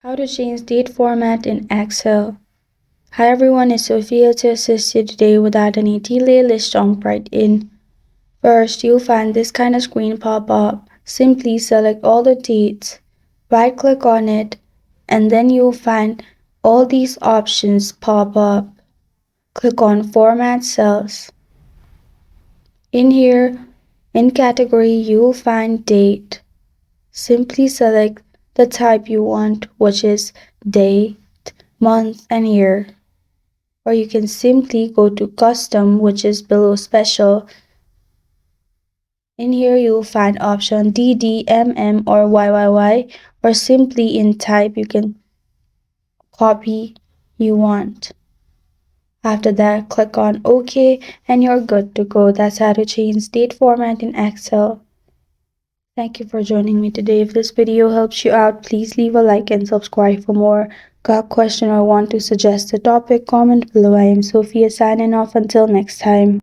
How to change date format in Excel. Hi everyone, it's Sophia to assist you today without any delay. Let's jump right in. First, you'll find this kind of screen pop up. Simply select all the dates, right click on it, and then you'll find all these options pop up. Click on Format Cells. In here, in category, you'll find date. Simply select the type you want, which is date, month, and year. Or you can simply go to custom, which is below special. In here you'll find option DD MM or YYY, or simply in type you can copy you want. After that, click on OK and you're good to go. That's how to change date format in Excel. Thank you for joining me today. If this video helps you out, please leave a like and subscribe for more. Got a question or want to suggest a topic? Comment below. I am Sophia signing off until next time.